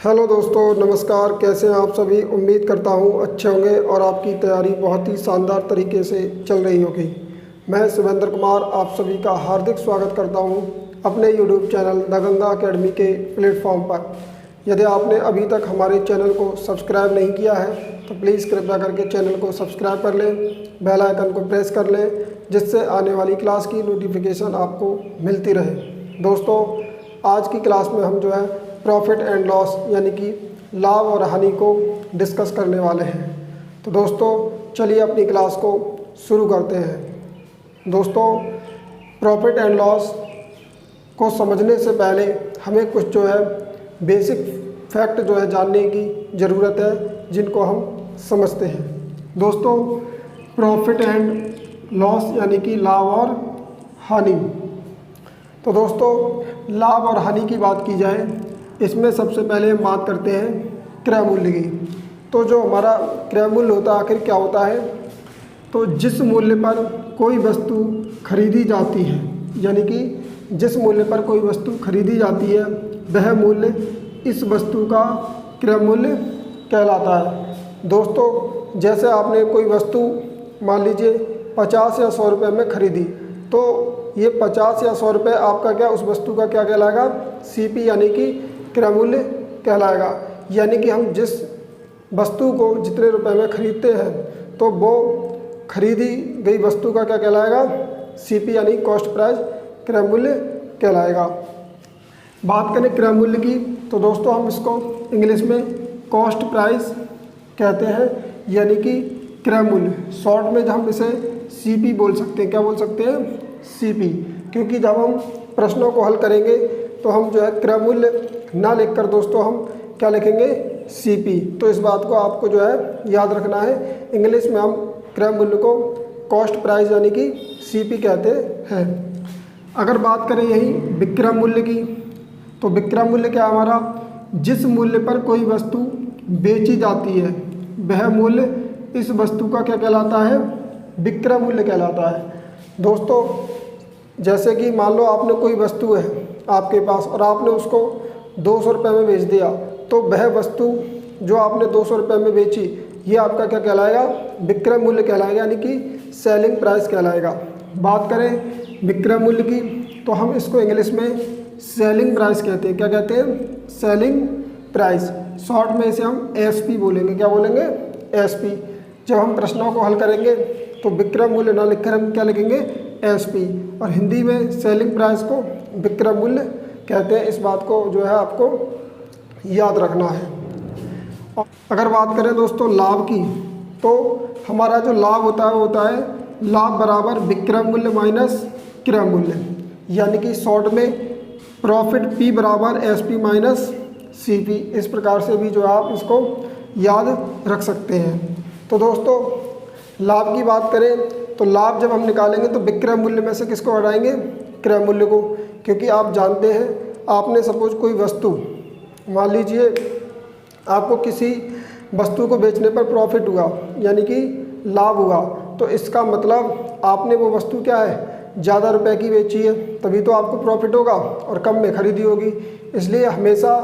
Hello दोस्तों, नमस्कार। कैसे हैं आप सभी? उम्मीद करता हूं अच्छे होंगे और आपकी तैयारी बहुत ही शानदार तरीके से चल रही होगी। मैं शिवेंद्र कुमार आप सभी का हार्दिक स्वागत करता हूं अपने YouTube channel the Ganga academy के प्लेटफॉर्म पर। यदि आपने अभी तक हमारे चैनल को सब्सक्राइब नहीं किया है तो प्लीज़ कृपया करके चैनल को सब्सक्राइब कर लें, बेल आइकन को प्रेस कर लें, जिससे आने वाली क्लास की नोटिफिकेशन आपको मिलती रहे। दोस्तों, आज की क्लास में हम जो है प्रॉफिट एंड लॉस यानी कि लाभ और हानि को डिस्कस करने वाले हैं। तो दोस्तों, चलिए अपनी क्लास को शुरू करते हैं। दोस्तों, प्रॉफिट एंड लॉस को समझने से पहले हमें कुछ जो है बेसिक फैक्ट जो है जानने की ज़रूरत है, जिनको हम समझते हैं। दोस्तों, प्रॉफिट एंड लॉस यानी कि लाभ और हानि। तो दोस्तों, लाभ और हानि की बात की जाए, इसमें सबसे पहले हम बात करते हैं क्रय मूल्य की। तो जो हमारा क्रय मूल्य होता है, आखिर क्या होता है? तो जिस मूल्य पर कोई वस्तु खरीदी जाती है, यानी कि जिस मूल्य पर कोई वस्तु खरीदी जाती है, वह मूल्य इस वस्तु का क्रय मूल्य कहलाता है। दोस्तों, जैसे आपने कोई वस्तु मान लीजिए 50 या 100 रुपये में खरीदी, तो ये 50 या 100 रुपये आपका क्या, उस वस्तु का क्या कहलाएगा? CP यानी कि क्रय मूल्य कहलाएगा। यानी कि हम जिस वस्तु को जितने रुपए में खरीदते हैं, तो वो खरीदी गई वस्तु का क्या कहलाएगा? CP यानी कॉस्ट प्राइस क्रय मूल्य कहलाएगा। बात करें क्रय मूल्य की, तो दोस्तों हम इसको इंग्लिश में कॉस्ट प्राइस कहते हैं, यानी कि क्रय मूल्य। शॉर्ट में हम इसे CP बोल सकते हैं। क्या बोल सकते हैं? CP। क्योंकि जब हम प्रश्नों को हल करेंगे तो हम जो है क्रय मूल्य ना लिखकर दोस्तों हम क्या लिखेंगे? CP। तो इस बात को आपको जो है याद रखना है। इंग्लिश में हम क्रय मूल्य को कॉस्ट प्राइस यानी कि CP कहते हैं। अगर बात करें यही विक्रय मूल्य की, तो विक्रय मूल्य क्या हमारा? जिस मूल्य पर कोई वस्तु बेची जाती है, वह मूल्य इस वस्तु का क्या कहलाता है? विक्रय मूल्य कहलाता है। दोस्तों, जैसे कि मान लो आपने कोई वस्तु है आपके पास और आपने उसको 200 रुपये में बेच दिया, तो वह वस्तु जो आपने 200 रुपये में बेची, ये आपका क्या कहलाएगा? विक्रय मूल्य कहलाएगा, यानी कि सेलिंग प्राइस कहलाएगा। बात करें विक्रय मूल्य की, तो हम इसको इंग्लिश में सेलिंग प्राइस कहते हैं। क्या कहते हैं? Selling price. शॉर्ट में इसे हम SP बोलेंगे। क्या बोलेंगे? SP। जब हम प्रश्नों को हल करेंगे तो विक्रय मूल्य ना लिखकर हम क्या लिखेंगे? SP। और हिंदी में सेलिंग प्राइस को विक्रय मूल्य कहते हैं। इस बात को जो है आपको याद रखना है। और अगर बात करें दोस्तों लाभ की, तो हमारा जो लाभ होता है वो होता है लाभ बराबर विक्रय मूल्य माइनस क्रय मूल्य, यानी कि शॉर्ट में प्रॉफिट P बराबर SP माइनस CP। इस प्रकार से भी जो है आप इसको याद रख सकते हैं। तो दोस्तों, लाभ की बात करें तो लाभ जब हम निकालेंगे तो विक्रय मूल्य में से किसको हटाएंगे? क्रय मूल्य को। क्योंकि आप जानते हैं, आपने सपोज कोई वस्तु मान लीजिए आपको किसी वस्तु को बेचने पर प्रॉफिट हुआ, यानी कि लाभ हुआ, तो इसका मतलब आपने वो वस्तु क्या है? ज़्यादा रुपए की बेची है, तभी तो आपको प्रॉफिट होगा और कम में खरीदी होगी। इसलिए हमेशा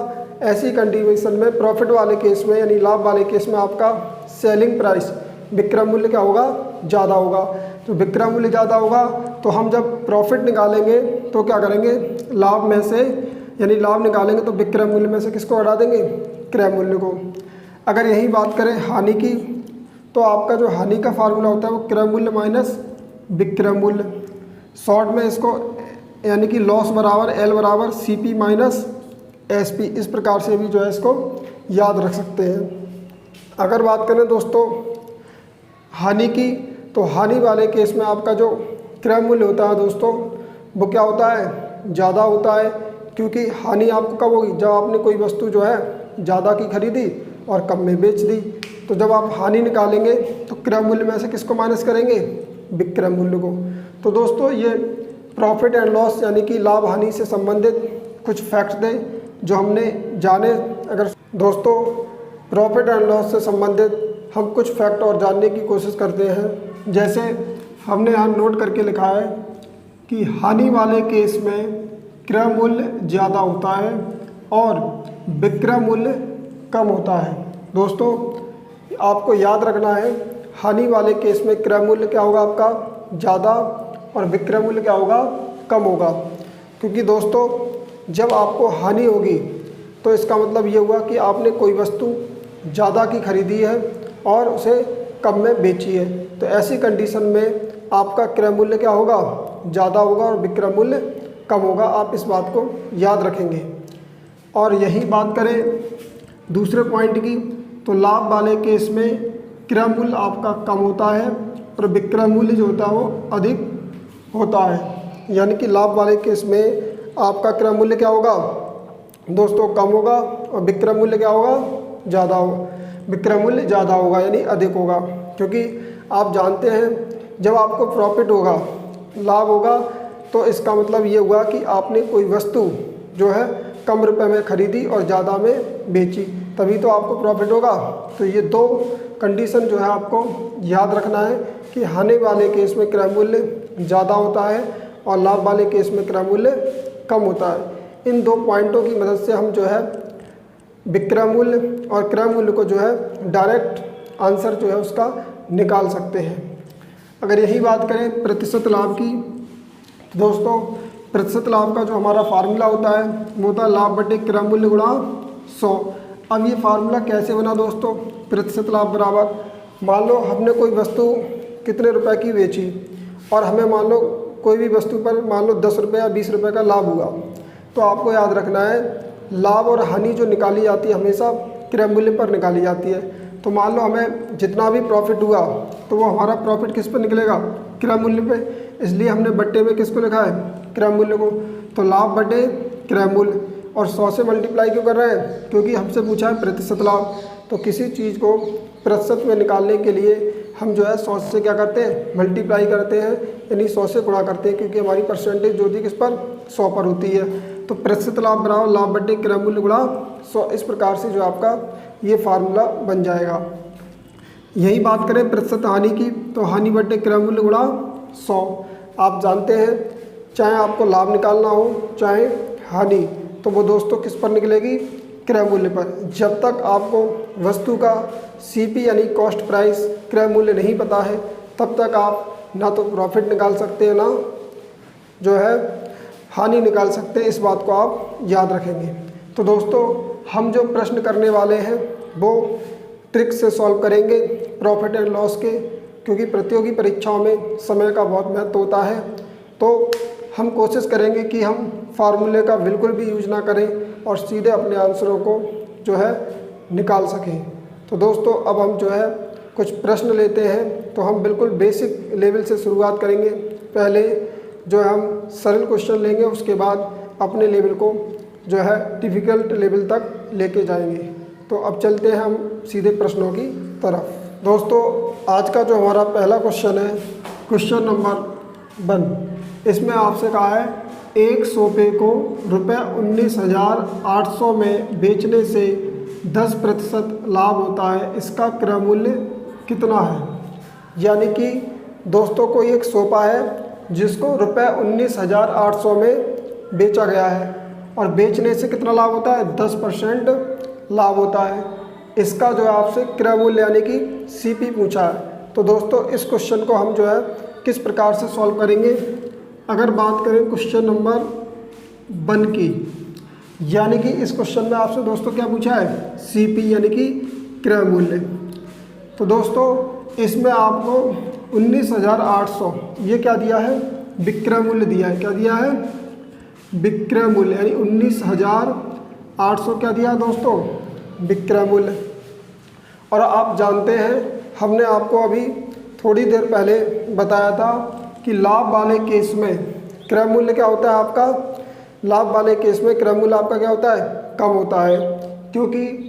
ऐसी कंडीशन में प्रॉफिट वाले केस में यानी लाभ वाले केस में आपका सेलिंग प्राइस विक्रय मूल्य क्या होगा? ज़्यादा होगा। तो विक्रय मूल्य ज़्यादा होगा तो हम जब प्रॉफिट निकालेंगे तो क्या करेंगे? लाभ में से यानी लाभ निकालेंगे तो विक्रय मूल्य में से किसको हटा देंगे? क्रय मूल्य को। अगर यही बात करें हानि की, तो आपका जो हानि का फार्मूला होता है वो क्रय मूल्य माइनस विक्रय मूल्य। शॉर्ट में इसको यानी कि लॉस बराबर L बराबर CP माइनस SP। इस प्रकार से भी जो है इसको याद रख सकते हैं। अगर बात करें दोस्तों हानि की, तो हानि वाले केस में आपका जो क्रय मूल्य होता है दोस्तों, वो क्या होता है? ज़्यादा होता है। क्योंकि हानि आपको कब होगी? जब आपने कोई वस्तु जो है ज़्यादा की खरीदी और कम में बेच दी। तो जब आप हानि निकालेंगे तो क्रय मूल्य में से किसको माइनस करेंगे? विक्रय मूल्य को। तो दोस्तों, ये प्रॉफिट एंड लॉस यानी कि लाभ हानि से संबंधित कुछ फैक्ट्स थे जो हमने जाने। अगर दोस्तों प्रॉफिट एंड लॉस से संबंधित हम कुछ फैक्ट और जानने की कोशिश करते हैं। जैसे हमने यहाँ नोट करके लिखा है कि हानि वाले केस में क्रय मूल्य ज़्यादा होता है और विक्रय मूल्य कम होता है। दोस्तों आपको याद रखना है, हानि वाले केस में क्रय मूल्य क्या होगा आपका ज़्यादा और विक्रय मूल्य क्या होगा कम होगा। क्योंकि दोस्तों जब आपको हानि होगी तो इसका मतलब ये हुआ कि आपने कोई वस्तु ज़्यादा की खरीदी है और उसे कम में बेची है, तो ऐसी कंडीशन में आपका क्रय मूल्य क्या होगा ज़्यादा होगा और विक्रय मूल्य कम होगा। आप इस बात को याद रखेंगे। और यही बात करें दूसरे पॉइंट की, तो लाभ वाले केस में क्रय मूल्य आपका कम होता है और विक्रय मूल्य जो होता है वो अधिक होता है। यानी कि लाभ वाले केस में आपका क्रय मूल्य क्या होगा दोस्तों कम होगा और विक्रय मूल्य क्या होगा ज़्यादा होगा। विक्रय मूल्य ज़्यादा होगा यानी अधिक होगा, क्योंकि आप जानते हैं जब आपको प्रॉफिट होगा, लाभ होगा, तो इसका मतलब ये हुआ कि आपने कोई वस्तु जो है कम रुपए में खरीदी और ज़्यादा में बेची, तभी तो आपको प्रॉफिट होगा। तो ये दो कंडीशन जो है आपको याद रखना है कि हानि वाले केस में क्रय मूल्य ज़्यादा होता है और लाभ वाले केस में क्रय मूल्य कम होता है। इन दो पॉइंटों की मदद से हम जो है विक्रय मूल्य और क्रय मूल्य को जो है डायरेक्ट आंसर जो है उसका निकाल सकते हैं। अगर यही बात करें प्रतिशत लाभ की, तो दोस्तों प्रतिशत लाभ का जो हमारा फार्मूला होता है वो होता है लाभ बटे क्रय मूल्य गुणा 100। अब ये फार्मूला कैसे बना दोस्तों, प्रतिशत लाभ बराबर, मान लो हमने कोई वस्तु कितने रुपए की बेची और हमें मान लो कोई भी वस्तु पर मान लो 10 रुपये या 20 रुपये का लाभ हुआ, तो आपको याद रखना है लाभ और हानि जो निकाली जाती है हमेशा क्रय मूल्य पर निकाली जाती है। तो मान लो हमें जितना भी प्रॉफिट हुआ तो वो हमारा प्रॉफिट किस पर निकलेगा क्रय मूल्य पे, इसलिए हमने बट्टे में किसको लिखा है क्रय मूल्य को। तो लाभ बटे क्रय मूल्य, और 100 से मल्टीप्लाई क्यों कर रहे हैं, क्योंकि हमसे पूछा है प्रतिशत लाभ। तो किसी चीज़ को प्रतिशत में निकालने के लिए हम जो है 100 से क्या करते हैं मल्टीप्लाई करते हैं, यानी 100 से गुणा करते हैं, क्योंकि हमारी परसेंटेज जो होती है किस पर 100 पर होती है। तो प्रतिशत लाभ बराबर लाभ बटे क्रय मूल्य गुणा 100, इस प्रकार से जो आपका ये फार्मूला बन जाएगा। यही बात करें प्रतिशत हानि की, तो हानि बटे क्रय मूल्य गुणा 100। आप जानते हैं चाहे आपको लाभ निकालना हो चाहे हानि, तो वो दोस्तों किस पर निकलेगी क्रय मूल्य पर। जब तक आपको वस्तु का सीपी यानी कॉस्ट प्राइस क्रय मूल्य नहीं पता है तब तक आप ना तो प्रॉफिट निकाल सकते हैं ना जो है हानि निकाल सकते हैं, इस बात को आप याद रखेंगे। तो दोस्तों हम जो प्रश्न करने वाले हैं वो ट्रिक से सॉल्व करेंगे प्रॉफिट एंड लॉस के, क्योंकि प्रतियोगी परीक्षाओं में समय का बहुत महत्व होता है। तो हम कोशिश करेंगे कि हम फार्मूले का बिल्कुल भी यूज ना करें और सीधे अपने आंसरों को जो है निकाल सकें। तो दोस्तों अब हम जो है कुछ प्रश्न लेते हैं, तो हम बिल्कुल बेसिक लेवल से शुरुआत करेंगे। पहले जो है हम सरल क्वेश्चन लेंगे, उसके बाद अपने लेवल को जो है डिफ़िकल्ट लेवल तक लेके जाएंगे। तो अब चलते हैं हम सीधे प्रश्नों की तरफ। दोस्तों आज का जो हमारा पहला क्वेश्चन है क्वेश्चन नंबर 1, इसमें आपसे कहा है एक सोफे को ₹19,800 में बेचने से 10% लाभ होता है, इसका क्रय मूल्य कितना है। यानी कि दोस्तों कोई एक सोफा है जिसको ₹19,800 में बेचा गया है और बेचने से कितना लाभ होता है 10% लाभ होता है। इसका जो है आपसे क्रय मूल्य यानी कि सीपी पूछा है। तो दोस्तों इस क्वेश्चन को हम जो है किस प्रकार से सॉल्व करेंगे, अगर बात करें क्वेश्चन नंबर 1 की, यानी कि इस क्वेश्चन में आपसे दोस्तों क्या पूछा है सीपी यानी कि क्रय मूल्य। तो दोस्तों इसमें आपको 19,800 ये क्या दिया है विक्रय मूल्य दिया है। क्या दिया है विक्रय मूल्य, यानी 19,800 क्या दिया है दोस्तों विक्रय मूल्य। और आप जानते हैं हमने आपको अभी थोड़ी देर पहले बताया था कि लाभ वाले केस में क्रय मूल्य क्या होता है आपका, लाभ वाले केस में क्रय मूल्य आपका क्या होता है कम होता है, क्योंकि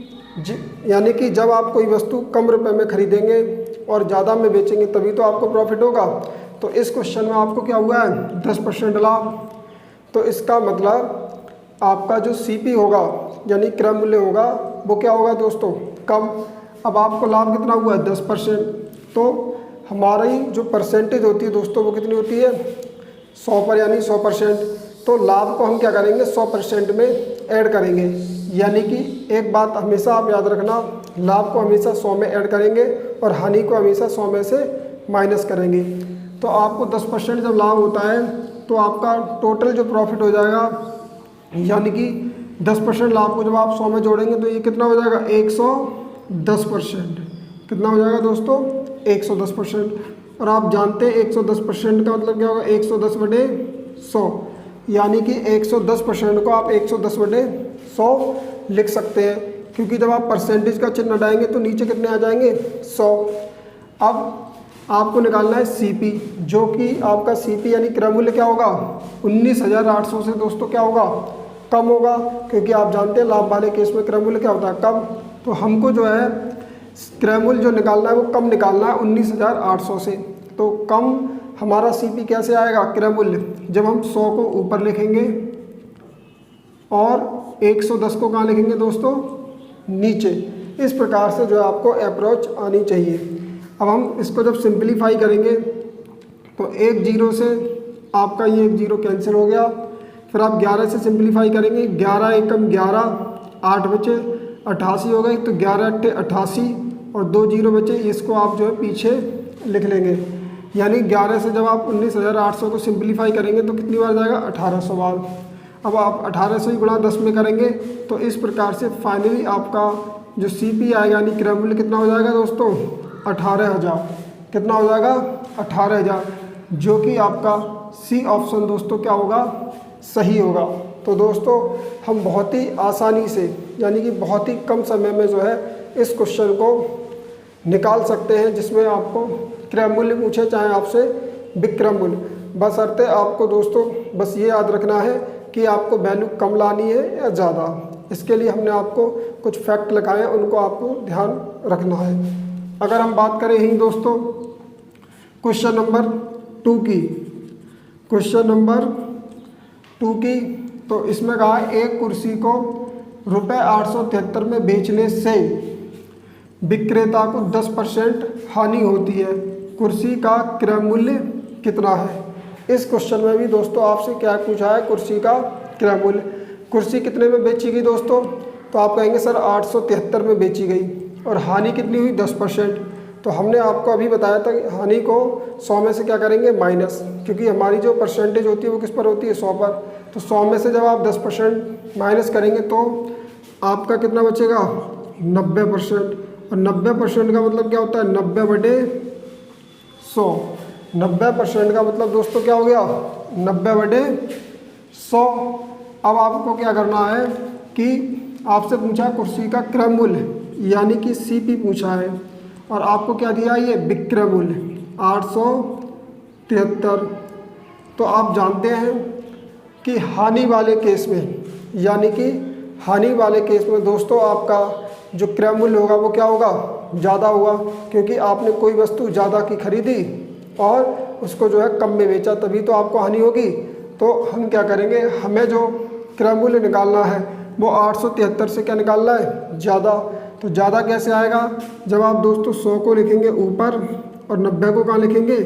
यानी कि जब आप कोई वस्तु कम रुपए में खरीदेंगे और ज़्यादा में बेचेंगे तभी तो आपको प्रॉफिट होगा। तो इस क्वेश्चन में आपको क्या हुआ है 10% लाभ। तो इसका मतलब आपका जो सीपी होगा यानी क्रय मूल्य होगा वो क्या होगा दोस्तों कम। अब आपको लाभ कितना हुआ है 10%, तो हमारी जो परसेंटेज होती है दोस्तों वो कितनी होती है 100 पर, यानी 100%। तो लाभ को हम क्या करेंगे 100% में ऐड करेंगे, यानी कि एक बात हमेशा आप याद रखना, लाभ को हमेशा 100 में ऐड करेंगे और हानि को हमेशा 100 में से माइनस करेंगे। तो आपको 10% जब लाभ होता है तो आपका टोटल जो प्रॉफिट हो जाएगा, यानी कि 10% लाभ को जब आप 100 में जोड़ेंगे तो ये कितना हो जाएगा 110%। कितना हो जाएगा दोस्तों 110%। और आप जानते हैं 110% का मतलब क्या होगा 110/100, यानी कि 110% को आप 110/100 लिख सकते हैं, क्योंकि जब आप परसेंटेज का चिन्ह हटाएंगे तो नीचे कितने आ जाएंगे 100। अब आपको निकालना है सीपी, जो कि आपका सीपी यानी क्रय मूल्य क्या होगा 19,800 से दोस्तों क्या होगा कम होगा, क्योंकि आप जानते हैं लाभ वाले केस में क्रय मूल्य क्या होता है कम। तो हमको जो है क्रय मूल्य जो निकालना है वो कम निकालना है 19,800 से। तो कम हमारा सीपी कैसे आएगा क्रय मूल्य, जब हम 100 को ऊपर लिखेंगे और 110 को कहाँ लिखेंगे दोस्तों नीचे। इस प्रकार से जो है आपको अप्रोच आनी चाहिए। अब हम इसको जब सिंपलीफाई करेंगे तो 1 0 से आपका ये 1 0 कैंसिल हो गया। फिर आप 11 से सिंपलीफाई करेंगे, 11 एकम 11, 8 बचे 88 हो गए, तो 11 अट्ठे 88 और 2 0 बचे, इसको आप जो है पीछे लिख लेंगे। यानी 11 से जब आप 19,800 को सिंपलीफाई करेंगे तो कितनी बार जाएगा 1800 बार। अब आप 1800 ही गुणा 10 में करेंगे तो इस प्रकार से फाइनली आपका जो सीपी आएगा यानी क्रय मूल्य कितना हो जाएगा दोस्तों 18,000। कितना हो जाएगा 18,000, जो कि आपका सी ऑप्शन दोस्तों क्या होगा सही होगा। तो दोस्तों हम बहुत ही आसानी से यानी कि बहुत ही कम समय में जो है इस क्वेश्चन को निकाल सकते हैं, जिसमें आपको क्रय मूल्य पूछे चाहे आपसे विक्रय मूल्य। बशर्ते आपको दोस्तों बस ये याद रखना है कि आपको वैल्यू कम लानी है या ज़्यादा। इसके लिए हमने आपको कुछ फैक्ट लिखाए हैं, उनको आपको ध्यान रखना है। अगर हम बात करें ही दोस्तों क्वेश्चन नंबर 2 की, क्वेश्चन नंबर 2 की, तो इसमें कहा है एक कुर्सी को ₹873 में बेचने से विक्रेता को 10% हानि होती है, कुर्सी का क्रय मूल्य कितना है। इस क्वेश्चन में भी दोस्तों आपसे क्या पूछा है कुर्सी का क्रय मूल्य। कुर्सी कितने में बेची गई दोस्तों, तो आप कहेंगे सर 873 में बेची गई और हानि कितनी हुई 10%। तो हमने आपको अभी बताया था कि हानि को 100 में से क्या करेंगे माइनस, क्योंकि हमारी जो परसेंटेज होती है वो किस पर होती है 100 पर। तो 100 में से जब आप 10% माइनस करेंगे तो आपका कितना बचेगा 90%। और 90% का मतलब क्या होता है 90/100। 90% का मतलब दोस्तों क्या हो गया 90/100। अब आपको क्या करना है कि आपसे पूछा कुर्सी का क्रय मूल्य यानी कि सीपी पूछा है, और आपको क्या दिया ये विक्रय मूल्य 873। तो आप जानते हैं कि हानि वाले केस में यानी कि हानि वाले केस में दोस्तों आपका जो क्रय मूल्य होगा वो क्या होगा ज़्यादा होगा, क्योंकि आपने कोई वस्तु ज़्यादा की खरीदी और उसको जो है कम में बेचा, तभी तो आपको हानि होगी। तो हम क्या करेंगे, हमें जो क्रय मूल्य निकालना है वो 873 से क्या निकालना है ज़्यादा। तो ज़्यादा कैसे आएगा, जब आप दोस्तों 100 को लिखेंगे ऊपर और 90 को कहाँ लिखेंगे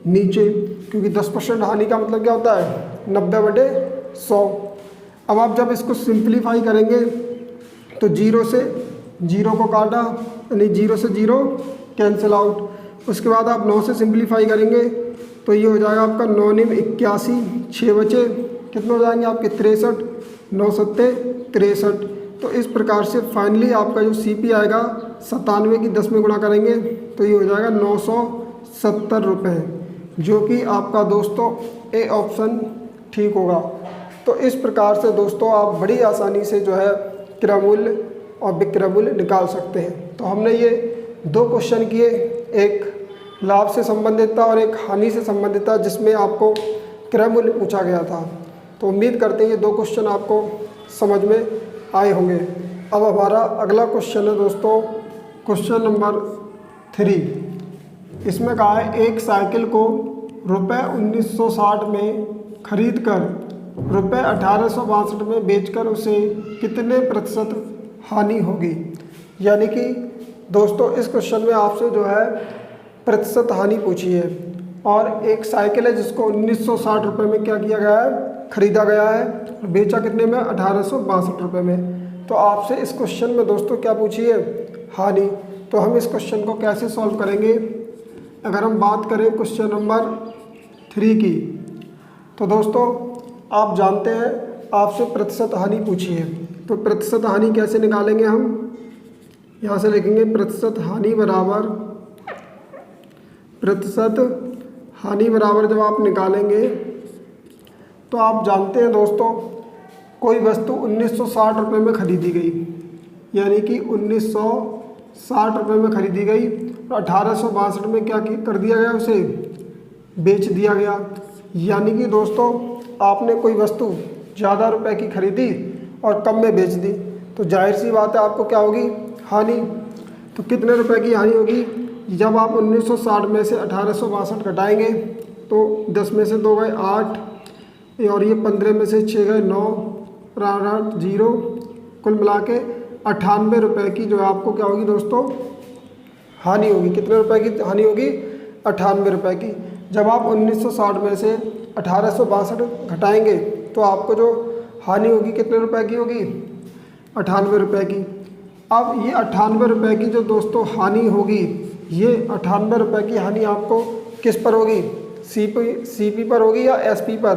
नीचे, क्योंकि 10% हानि का मतलब क्या होता है 90/100। अब आप जब इसको सिंप्लीफाई करेंगे तो 0 से 0 को काटा यानी 0 से 0 कैंसिल आउट। उसके बाद आप 9 से सिंप्लीफाई करेंगे तो ये हो जाएगा आपका 9 9 81, 6 बचे कितने हो जाएंगे आपके 63, 9 7 63। तो इस प्रकार से फाइनली आपका जो सीपी आएगा 97 की 10 में गुणा करेंगे तो ये हो जाएगा 970 रुपये, जो कि आपका दोस्तों ए ऑप्शन ठीक होगा। तो इस प्रकार से दोस्तों आप बड़ी आसानी से जो है क्रय मूल्य और विक्रय मूल्य निकाल सकते हैं। तो हमने ये 2 क्वेश्चन किए, एक लाभ से संबंधित था और एक हानि से संबंधित था, जिसमें आपको क्रय मूल्य पूछा गया था। तो उम्मीद करते हैं ये 2 क्वेश्चन आपको समझ में आए होंगे। अब हमारा अगला क्वेश्चन है दोस्तों क्वेश्चन नंबर 3। इसमें कहा है एक साइकिल को ₹1960 में खरीद कर ₹1862 में बेचकर उसे कितने प्रतिशत हानि होगी। यानी कि दोस्तों इस क्वेश्चन में आपसे जो है प्रतिशत हानि पूछी है, और एक साइकिल है जिसको 1960 रुपये में क्या किया गया है खरीदा गया है, बेचा कितने में 1862 रुपये में। तो आपसे इस क्वेश्चन में दोस्तों क्या पूछी है, हानि। तो हम इस क्वेश्चन को कैसे सॉल्व करेंगे, अगर हम बात करें क्वेश्चन नंबर 3 की, तो दोस्तों आप जानते हैं आपसे प्रतिशत हानि पूछी है। तो प्रतिशत हानि कैसे निकालेंगे, हम यहाँ से लिखेंगे प्रतिशत हानि बराबर जब आप निकालेंगे तो आप जानते हैं दोस्तों कोई वस्तु 1960 रुपये में ख़रीदी गई, यानी कि 1960 रुपये में ख़रीदी गई और 1862 में क्या कर दिया गया, उसे बेच दिया गया। यानी कि दोस्तों आपने कोई वस्तु ज़्यादा रुपए की खरीदी और कम में बेच दी, तो जाहिर सी बात है आपको क्या होगी, हानि। तो कितने रुपए की हानि होगी, जब आप 1960 में से 1862 घटाएंगे तो 10 में से 2 गए 8 और ये 15 में से 6 गए 9 और 8 0, कुल मिला के 98 रुपये की जो है आपको क्या होगी दोस्तों, हानि होगी। कितने रुपए की हानि होगी, 98 रुपये की। जब आप 1960 में से 1862 घटाएंगे तो आपको जो हानि होगी कितने रुपए की होगी, 98 रुपये की। अब ये 98 रुपये की जो दोस्तों हानि होगी, ये 98 रुपये की हानि आपको किस पर होगी, सीपी पर होगी या एसपी पर।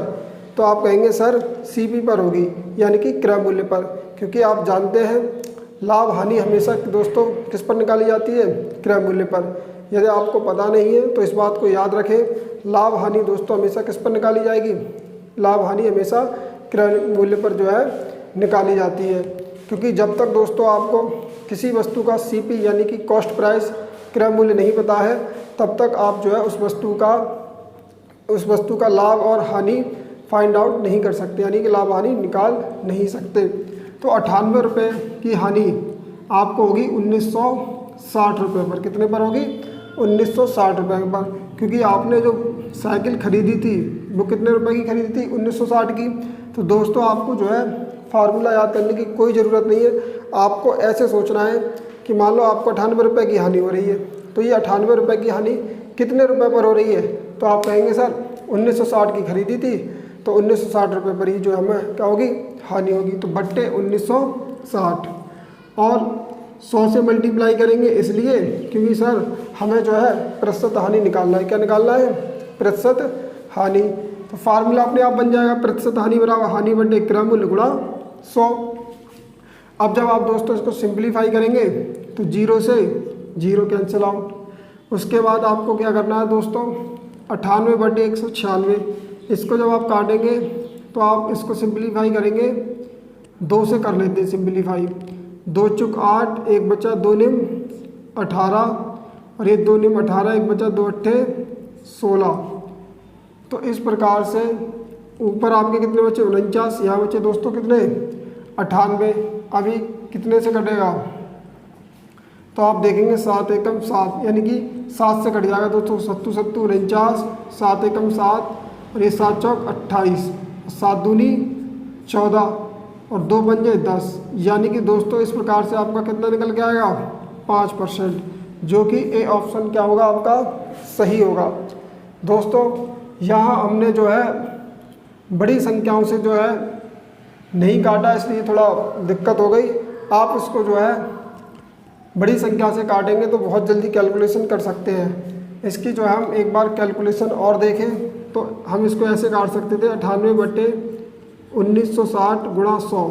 तो आप कहेंगे सर सीपी पर होगी, यानी कि क्रय मूल्य पर, क्योंकि आप जानते हैं लाभ हानि हमेशा दोस्तों किस पर निकाली जाती है, क्रय मूल्य पर। यदि आपको पता नहीं है तो इस बात को याद रखें, लाभ हानि दोस्तों हमेशा किस पर निकाली जाएगी, लाभ हानि हमेशा क्रय मूल्य पर जो है निकाली जाती है। क्योंकि जब तक दोस्तों आपको किसी वस्तु का सीपी यानी कि कॉस्ट प्राइस क्रय मूल्य नहीं पता है, तब तक आप जो है उस वस्तु का लाभ और हानि फाइंड आउट नहीं कर सकते, यानी कि लाभ हानि निकाल नहीं सकते। तो 98 रुपये की हानि आपको होगी 1960 रुपये पर। कितने पर होगी, 1960 रुपये पर, क्योंकि आपने जो साइकिल खरीदी थी वो कितने रुपए की खरीदी थी, 1960 की। तो दोस्तों आपको जो है फार्मूला याद करने की कोई ज़रूरत नहीं है, आपको ऐसे सोचना है कि मान लो आपको 98 रुपये की हानि हो रही है, तो ये 98 रुपये की हानि कितने रुपए पर हो रही है। तो आप कहेंगे सर 1960 की खरीदी थी तो 1960 रुपये पर ही जो हमें क्या होगी, हानि होगी। तो बट्टे 1960 और 100 से मल्टीप्लाई करेंगे, इसलिए क्योंकि सर हमें जो है प्रतिशत हानि निकालना है। क्या निकालना है, प्रतिशत हानि। तो फार्मूला अपने आप बन जाएगा, प्रतिशत हानि बराबर हानि बटे क्रय मूल्य गुणा 100। अब जब आप दोस्तों इसको सिंप्लीफाई करेंगे तो 0 से 0 कैंसिल आउट। उसके बाद आपको क्या करना है दोस्तों, 98 बटे 196, इसको जब आप काटेंगे तो आप इसको सिंप्लीफाई करेंगे, 2 से कर लेते हैं सिंप्लीफाई। 2 चुक 8, 1 बचा 2 निम 18 और ये 2 निम 18, 1 बचा 2 अट्ठे 16। तो इस प्रकार से ऊपर आपके कितने बचे, 49, यहाँ बचे दोस्तों कितने, 98। अभी कितने से कटेगा, तो आप देखेंगे 7 एकम 7, यानी कि 7 से कट जाएगा दोस्तों, 7 7 49, 7 एकम 7 और ये 7 चौक 28, 7 दूनी 14 और 2 बन जाए 10। यानी कि दोस्तों इस प्रकार से आपका कितना निकल के आएगा, 5%, जो कि ए ऑप्शन क्या होगा आपका, सही होगा। दोस्तों यहाँ हमने जो है बड़ी संख्याओं से जो है नहीं काटा, इसलिए थोड़ा दिक्कत हो गई। आप इसको जो है बड़ी संख्या से काटेंगे तो बहुत जल्दी कैलकुलेशन कर सकते हैं। इसकी जो है हम एक बार कैलकुलेशन और देखें तो हम इसको ऐसे काट सकते थे, 98 बटे 1960 गुणा 100,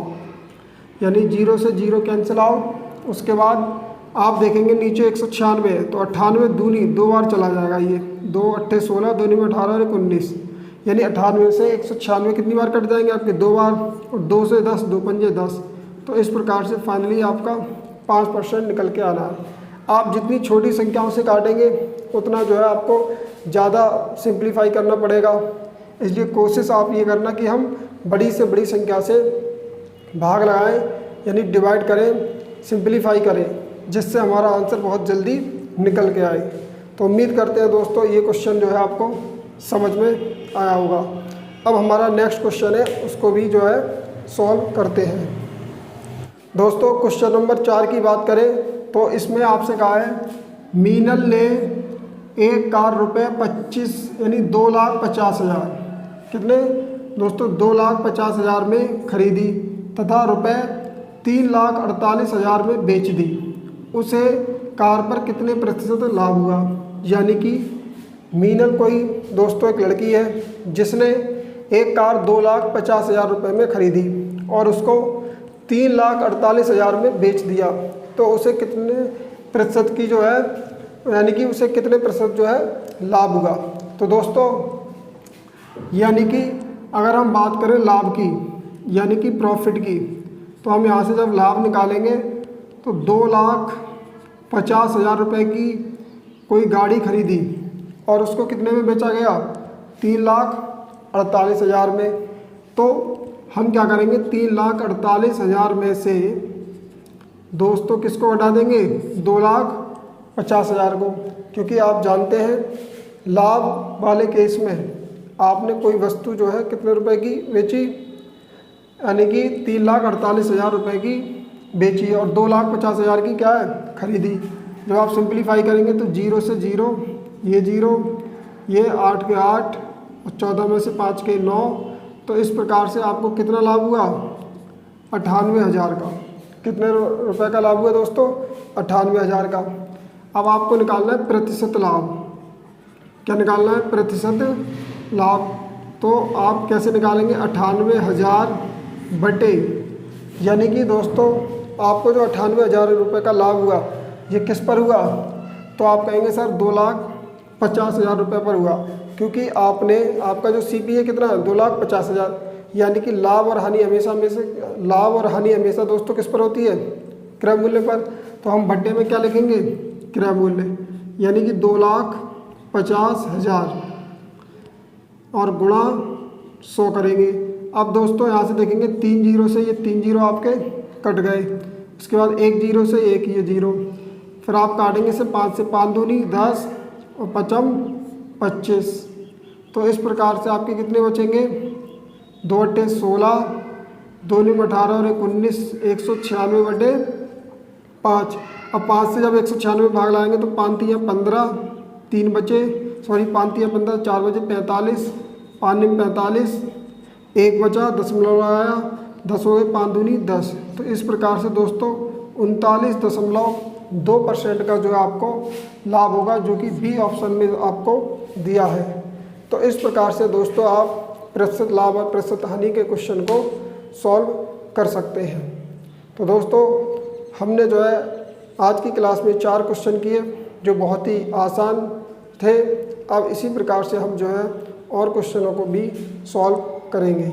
यानी 0 से 0 कैंसिल आउट। उसके बाद आप देखेंगे नीचे 196 है, तो 98 दूनी 2 बार चला जाएगा, ये 2 अट्ठे 16, 2 में 18 और 19, यानी 98 से 196 कितनी बार कट जाएंगे आपके, 2 बार, और 2 से 10, 2 पंजे 10। तो इस प्रकार से फाइनली आपका 5% निकल के आना है। आप जितनी छोटी संख्याओं से काटेंगे उतना जो है आपको ज़्यादा सिंप्लीफाई करना पड़ेगा, इसलिए कोशिश आप ये करना कि हम बड़ी से बड़ी संख्या से भाग लगाएं, यानी डिवाइड करें, सिंप्लीफाई करें, जिससे हमारा आंसर बहुत जल्दी निकल के आए। तो उम्मीद करते हैं दोस्तों ये क्वेश्चन जो है आपको समझ में आया होगा। अब हमारा नेक्स्ट क्वेश्चन है, उसको भी जो है सॉल्व करते हैं। दोस्तों क्वेश्चन नंबर 4 की बात करें तो इसमें आपसे कहा है मीनल ने एक कार रुपये 25 यानी 2,50,000, कितने दोस्तों, 2,50,000 में खरीदी तथा रुपये 3,48,000 में बेच दी, उसे कार पर कितने प्रतिशत लाभ हुआ। यानी कि मीनल कोई दोस्तों एक लड़की है जिसने एक कार 2,50,000 रुपये में ख़रीदी और उसको 3,48,000 में बेच दिया, तो उसे कितने प्रतिशत की जो है, यानी कि उसे कितने प्रतिशत जो है लाभ हुआ। तो दोस्तों यानी कि अगर हम बात करें लाभ की, यानी कि प्रॉफिट की, तो हम यहाँ से जब लाभ निकालेंगे तो 2,50,000 रुपये की कोई गाड़ी खरीदी और उसको कितने में बेचा गया, 3,48,000 में। तो हम क्या करेंगे, 3,48,000 में से दोस्तों किसको घटा देंगे, 2,50,000 को, क्योंकि आप जानते हैं लाभ वाले केस में आपने कोई वस्तु जो है कितने रुपए की बेची, यानी कि 3,48,000 रुपये की बेची और 2,50,000 की क्या है खरीदी। जब आप सिंप्लीफाई करेंगे तो 0 से 0, ये 0, ये 8 के 8 और 14 में से 5 के 9, तो इस प्रकार से आपको कितना लाभ हुआ, 98,000 का। कितने रुपए का लाभ हुआ दोस्तों, 98,000 का। अब आपको निकालना है प्रतिशत लाभ। क्या निकालना है, प्रतिशत लाभ। तो आप कैसे निकालेंगे, 98,000 बटे, यानी कि दोस्तों आपको जो 98,000 रुपये का लाभ हुआ ये किस पर हुआ, तो आप कहेंगे सर 2,50,000 रुपये पर हुआ, क्योंकि आपका जो CP है कितना है, 2,50,000। यानी कि लाभ और हानि हमेशा दोस्तों किस पर होती है, क्रय मूल्य पर। तो हम बट्टे में क्या लिखेंगे, क्रय मूल्य, यानी कि 2,50,000 और गुणा 100 करेंगे। अब दोस्तों यहाँ से देखेंगे 3 जीरो से ये 3 जीरो आपके कट गए, उसके बाद 1 जीरो से 1 ये 0, फिर आप काटेंगे से 5 से 5 दूनी 10 और 5 25। तो इस प्रकार से आपके कितने बचेंगे, 2 अट्ठे 16, 2 नीम 18 और 1 19, 196 बटे 5। अब 5 से जब 196 भाग लाएंगे तो 5 तिया 15, 3 बचे, 5 तिया 15, 4 बचे 45, 5 नीम 45, 1 बचा, दशमलव लगाया, 10 हो गए, 5 दूनी 10। तो इस प्रकार से दोस्तों 39.2% का जो है आपको लाभ होगा, जो कि बी ऑप्शन में आपको दिया है। तो इस प्रकार से दोस्तों आप प्रतिशत लाभ और प्रतिशत हानि के क्वेश्चन को सॉल्व कर सकते हैं। तो दोस्तों हमने जो है आज की क्लास में 4 क्वेश्चन किए जो बहुत ही आसान थे। अब इसी प्रकार से हम जो है और क्वेश्चनों को भी सॉल्व करेंगे।